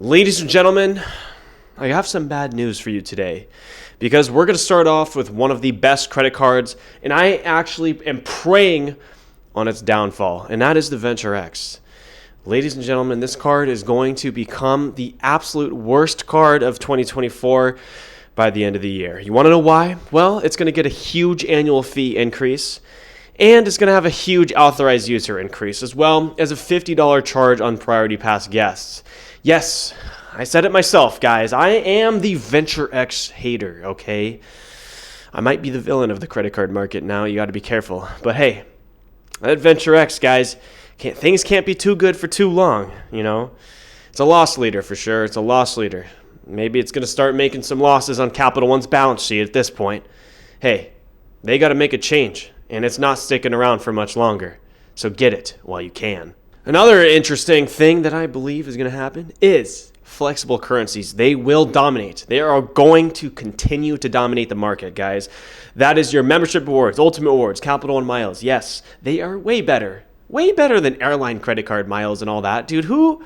Ladies and gentlemen, I have some bad news for you today because we're going to start off with one of the best credit cards, and I actually am preying on its downfall, and that is the Venture X. Ladies and gentlemen, this card is going to become the absolute worst card of 2024 by the end of the year. You want to know why? Well, it's going to get a huge annual fee increase, and it's going to have a huge authorized user increase, as well as a $50 charge on Priority Pass guests. Yes, I said it myself, guys. I am the Venture X hater, okay? I might be the villain of the credit card market now. You got to be careful. But hey, that Venture X, guys, things can't be too good for too long, you know? It's a loss leader for sure. It's a loss leader. Maybe it's going to start making some losses on Capital One's balance sheet at this point. Hey, they got to make a change, and it's not sticking around for much longer. So get it while you can. Another interesting thing that I believe is going to happen is flexible currencies. They will dominate. They are going to continue to dominate the market, guys. That is your membership rewards, ultimate rewards, Capital One miles. Yes, they are way better than airline credit card miles and all that. Dude, who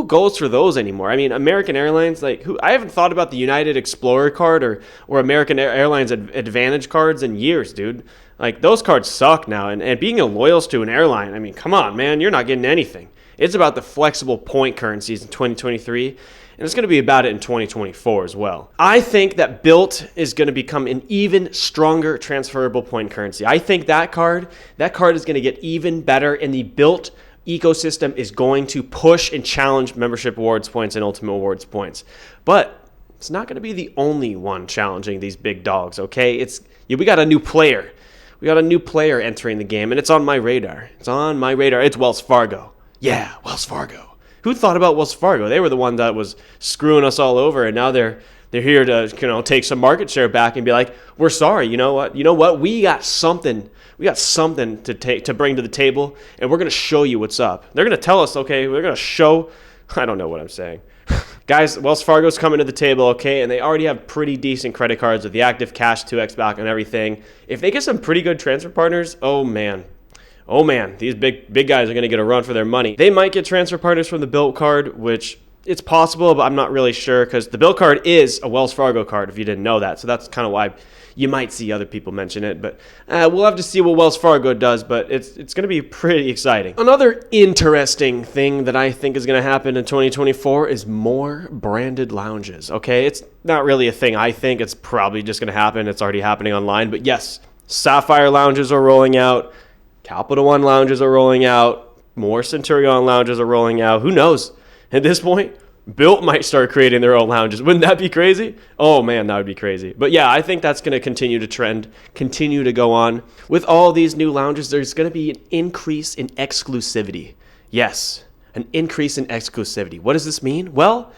goes for those anymore? I mean, American Airlines, I haven't thought about the United Explorer card or American Airlines Advantage cards in years, dude. Like, those cards suck now, and being a loyalist to an airline, I mean, come on, man, you're not getting anything. It's about the flexible point currencies in 2023, and it's going to be about it in 2024 as well. I think that Built is going to become an even stronger transferable point currency. I think that card is going to get even better, and the Built ecosystem is going to push and challenge membership awards points and ultimate awards points. But it's not going to be the only one challenging these big dogs, okay? We got a new player. We got a new player entering the game, and it's on my radar. It's Wells Fargo. Yeah, Wells Fargo. Who thought about Wells Fargo? They were the one that was screwing us all over, and now they're here to take some market share back and be like, we're sorry. You know what? We got something. To bring to the table, and we're going to show you what's up. They're going to tell us, okay, we're going to show. I don't know what I'm saying. Guys, Wells Fargo's coming to the table, okay, and they already have pretty decent credit cards with the active cash 2x back and everything. If they get some pretty good transfer partners, oh man, these big guys are going to get a run for their money. They might get transfer partners from the Built card, which it's possible, but I'm not really sure because the Built card is a Wells Fargo card if you didn't know that. So that's kind of why you might see other people mention it, but we'll have to see what Wells Fargo does, but it's going to be pretty exciting. Another interesting thing that I think is going to happen in 2024 is more branded lounges, okay? It's not really a thing I think. It's probably just going to happen. It's already happening online, but yes, Sapphire lounges are rolling out. Capital One lounges are rolling out. More Centurion lounges are rolling out. Who knows? At this point, Built might start creating their own lounges. Wouldn't that be crazy? Oh man, that would be crazy. But yeah, I think that's going to continue to trend, continue to go on. With all these new lounges, there's going to be an increase in exclusivity. Yes, an increase in exclusivity. What does this mean? Well,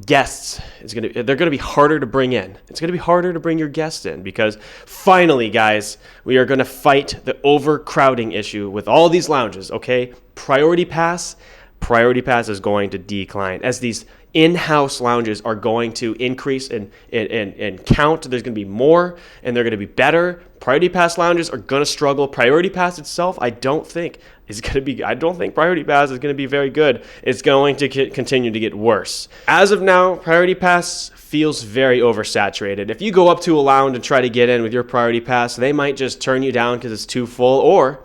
guests, they're going to be harder to bring in. It's going to be harder to bring your guests in because finally, guys, we are going to fight the overcrowding issue with all these lounges, okay? Priority Pass is going to decline as these in-house lounges are going to increase in count. There's going to be more, and they're going to be better. Priority Pass lounges are going to struggle. Priority Pass itself, I don't think Priority Pass is going to be very good. It's going to continue to get worse. As of now, Priority Pass feels very oversaturated. If you go up to a lounge and try to get in with your Priority Pass, they might just turn you down because it's too full, or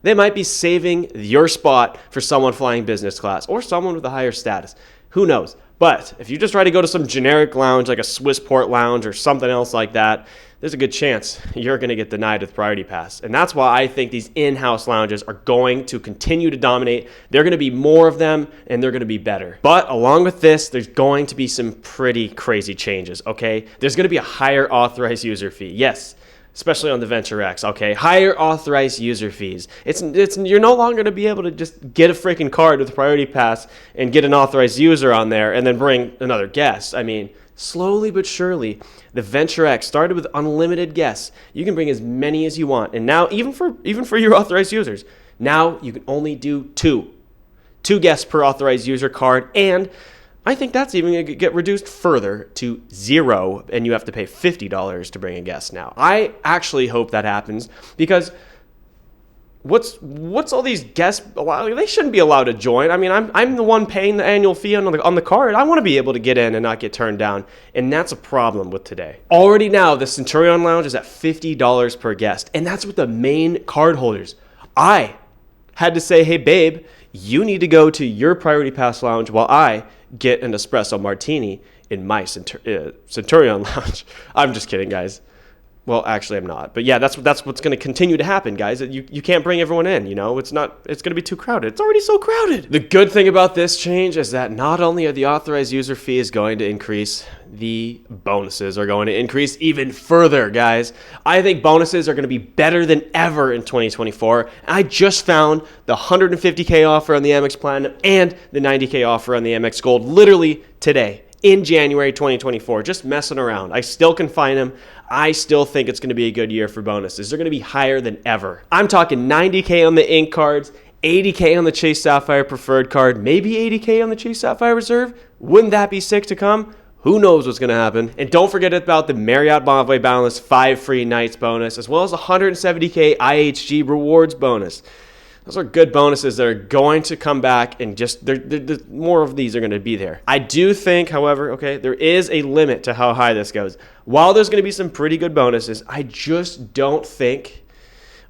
they might be saving your spot for someone flying business class or someone with a higher status. Who knows? But if you just try to go to some generic lounge like a Swissport lounge or something else like that, there's a good chance you're going to get denied with Priority Pass. And that's why I think these in-house lounges are going to continue to dominate. They're going to be more of them, and they're going to be better. But along with this, there's going to be some pretty crazy changes, okay? There's going to be a higher authorized user fee. Yes, especially on the Venture X, okay? Higher authorized user fees. You're no longer going to be able to just get a freaking card with a Priority Pass and get an authorized user on there and then bring another guest. I mean, slowly but surely, the Venture X started with unlimited guests. You can bring as many as you want. And now, even for your authorized users, now you can only do two guests per authorized user card, and I think that's even going to get reduced further to 0, and you have to pay $50 to bring a guest now. I actually hope that happens because What's all these guests allowed? They shouldn't be allowed to join. I mean, I'm the one paying the annual fee on the card. I want to be able to get in and not get turned down, and that's a problem with today. Already now, the Centurion Lounge is at $50 per guest, and that's with the main card holders. I had to say, hey babe, you need to go to your Priority Pass lounge while I get an espresso martini in my Centurion Lounge. I'm just kidding, guys. Well, actually, I'm not. But yeah, that's what's going to continue to happen, guys. You can't bring everyone in, you know? It's going to be too crowded. It's already so crowded. The good thing about this change is that not only are the authorized user fees going to increase, the bonuses are going to increase even further, guys. I think bonuses are going to be better than ever in 2024. I just found the 150K offer on the Amex Platinum and the 90K offer on the Amex Gold literally today, in January 2024, just messing around. I still can find them. I still think it's going to be a good year for bonuses. They're going to be higher than ever. I'm talking 90K on the Ink cards, 80K on the Chase Sapphire Preferred card, maybe 80K on the Chase Sapphire Reserve. Wouldn't that be sick to come? Who knows what's going to happen? And don't forget about the Marriott Bonvoy Boundless 5 free nights bonus, as well as 170K IHG rewards bonus. Those are good bonuses that are going to come back, and just more of these are going to be there. I do think, however, okay, there is a limit to how high this goes. While there's going to be some pretty good bonuses, I just don't think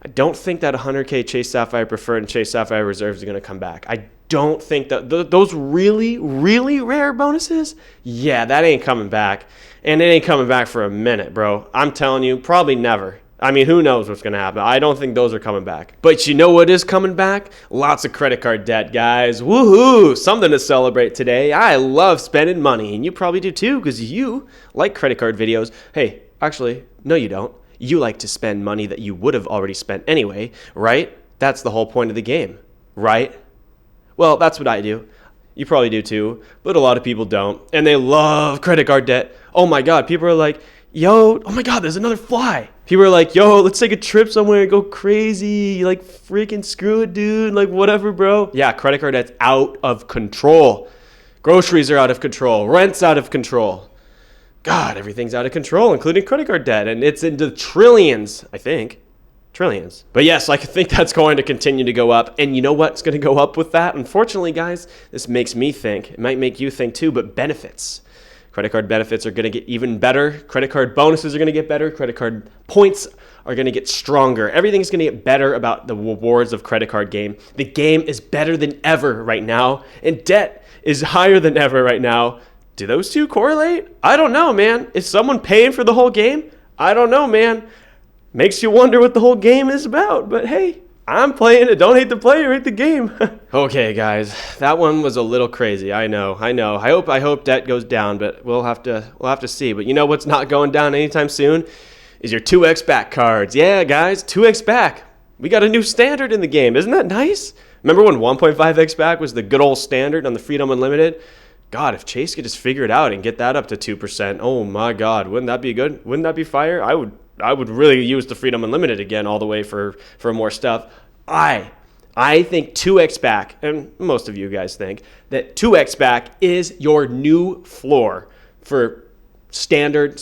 that 100K Chase Sapphire Preferred and Chase Sapphire Reserves are going to come back. I don't think that those really, really rare bonuses, yeah, that ain't coming back. And it ain't coming back for a minute, bro. I'm telling you, probably never. I mean, who knows what's going to happen? I don't think those are coming back. But you know what is coming back? Lots of credit card debt, guys. Woohoo! Something to celebrate today. I love spending money, and you probably do too, because you like credit card videos. Hey, actually, no you don't. You like to spend money that you would have already spent anyway, right? That's the whole point of the game, right? Well, that's what I do. You probably do too, but a lot of people don't. And they love credit card debt. Oh my God, people are like, yo, oh my God, there's another fly. People are like, yo, let's take a trip somewhere and go crazy. Like, freaking screw it, dude. Like, whatever, bro. Yeah, credit card debt's out of control. Groceries are out of control. Rent's out of control. God, everything's out of control, including credit card debt. And it's into trillions, I think. Trillions. But yes, I think that's going to continue to go up. And you know what's going to go up with that? Unfortunately, guys, this makes me think. It might make you think too, but benefits. Credit card benefits are going to get even better. Credit card bonuses are going to get better. Credit card points are going to get stronger. Everything's going to get better about the rewards of credit card game. The game is better than ever right now, and debt is higher than ever right now. Do those two correlate? I don't know, man. Is someone paying for the whole game? I don't know, man. Makes you wonder what the whole game is about, but hey, I'm playing it. Don't hate the player, hate the game. Okay, guys, that one was a little crazy. I know. I hope debt goes down, but we'll have to see. But you know what's not going down anytime soon is your 2x back cards. Yeah, guys, 2x back. We got a new standard in the game. Isn't that nice? Remember when 1.5x back was the good old standard on the Freedom Unlimited? God, if Chase could just figure it out and get that up to 2%, oh my God, wouldn't that be good? Wouldn't that be fire? I would really use the Freedom Unlimited again all the way for more stuff. I think 2x back, and most of you guys think, that 2x back is your new floor for standard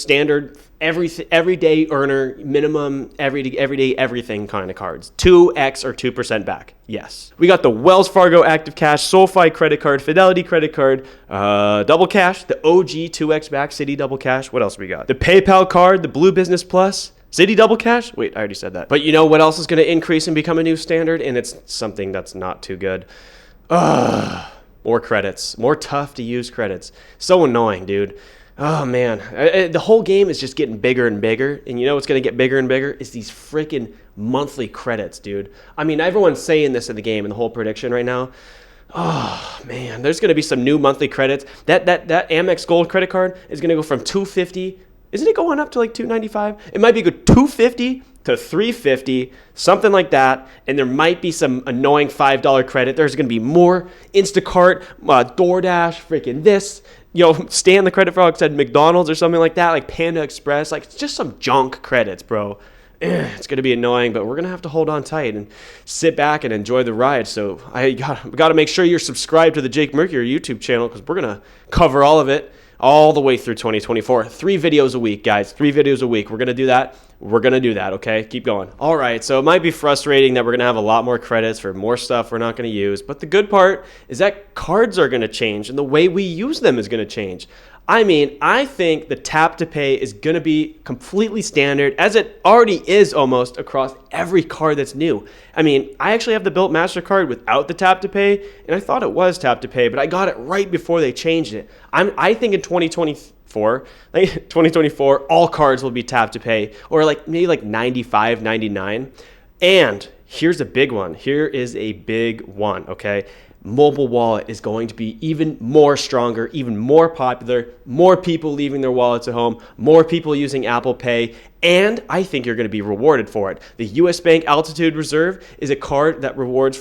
everyday earner, minimum, everyday everything kind of cards. 2x or 2% back. Yes. We got the Wells Fargo Active Cash, SoFi credit card, Fidelity credit card, Double Cash, the OG 2x back, Citi Double Cash. What else we got? The PayPal card, the Blue Business Plus, Citi Double Cash? Wait, I already said that. But you know what else is going to increase and become a new standard? And it's something that's not too good. More credits. More tough to use credits. So annoying, dude. Oh, man. The whole game is just getting bigger and bigger. And you know what's going to get bigger and bigger? Is these freaking monthly credits, dude. I mean, everyone's saying this in the game, in the whole prediction right now. Oh, man. There's going to be some new monthly credits. That Amex Gold credit card is going to go from $250. Isn't it going up to like $295? It might be good $250 to $350, something like that. And there might be some annoying $5 credit. There's going to be more Instacart, DoorDash, freaking this. You know, Stan the credit frog said McDonald's or something like that, like Panda Express. Like, it's just some junk credits, bro. It's going to be annoying, but we're going to have to hold on tight and sit back and enjoy the ride. So I got to make sure you're subscribed to the Jake Mercury YouTube channel, because we're going to cover all of it all the way through 2024. 3 videos a week, guys. 3 videos a week. We're going to do that. We're going to do that, okay? Keep going. All right, so it might be frustrating that we're going to have a lot more credits for more stuff we're not going to use, but the good part is that cards are going to change and the way we use them is going to change. I mean, I think the tap to pay is going to be completely standard, as it already is almost across every card that's new. I mean, I actually have the built MasterCard without the tap to pay, and I thought it was tap to pay, but I got it right before they changed it. I think in 2024, all cards will be tap to pay, or maybe 95, 99. And here's a big one. Here is a big one, okay? Mobile wallet is going to be even more stronger, even more popular, more people leaving their wallets at home, more people using Apple Pay, and I think you're going to be rewarded for it. The US Bank Altitude Reserve is a card that rewards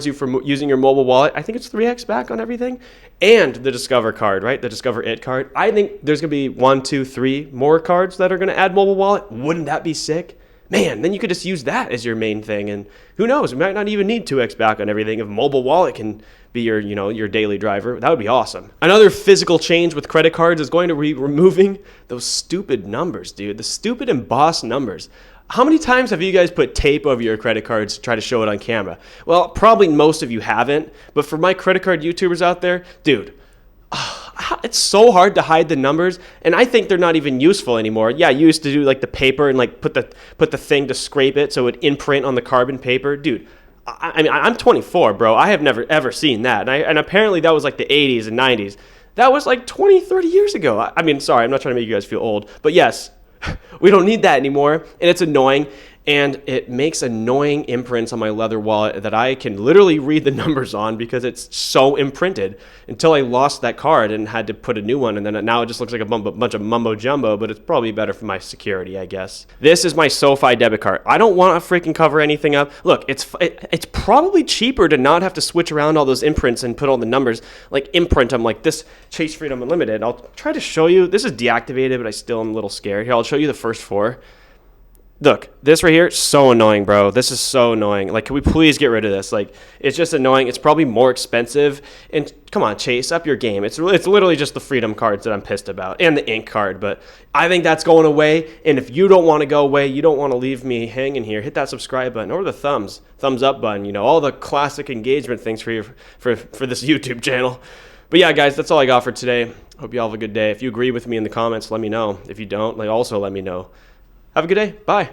you for using your mobile wallet. I think it's 3x back on everything. And the Discover card, right? The Discover It card. I think there's going to be 1, 2, 3 more cards that are going to add mobile wallet. Wouldn't that be sick? Man, then you could just use that as your main thing, and who knows, we might not even need 2x back on everything if mobile wallet can be your daily driver. That would be awesome. Another physical change with credit cards is going to be removing those stupid numbers, dude. The stupid embossed numbers. How many times have you guys put tape over your credit cards to try to show it on camera? Well, probably most of you haven't, but for my credit card YouTubers out there, dude, it's so hard to hide the numbers, and I think they're not even useful anymore. Yeah, you used to do the paper and put the thing to scrape it so it would imprint on the carbon paper. Dude, I mean, I'm 24, bro. I have never ever seen that, and apparently that was the 80s and 90s. That was 20, 30 years ago. I mean, sorry, I'm not trying to make you guys feel old, but yes, we don't need that anymore, and it's annoying. And it makes annoying imprints on my leather wallet that I can literally read the numbers on because it's so imprinted, until I lost that card and had to put a new one. And then now it just looks like a bunch of mumbo jumbo, but it's probably better for my security, I guess. This is my SoFi debit card. I don't want to freaking cover anything up. Look, it's probably cheaper to not have to switch around all those imprints and put all the numbers, imprint them like this Chase Freedom Unlimited. I'll try to show you. This is deactivated, but I still am a little scared. Here, I'll show you the first 4. Look, this right here, so annoying, bro. This is so annoying. Can we please get rid of this? It's just annoying. It's probably more expensive. And come on, Chase, up your game. It's literally just the Freedom cards that I'm pissed about, and the Ink card. But I think that's going away. And if you don't want to go away, you don't want to leave me hanging here, hit that subscribe button or the thumbs up button. All the classic engagement things for this YouTube channel. But yeah, guys, that's all I got for today. Hope you all have a good day. If you agree with me in the comments, let me know. If you don't, also let me know. Have a good day. Bye.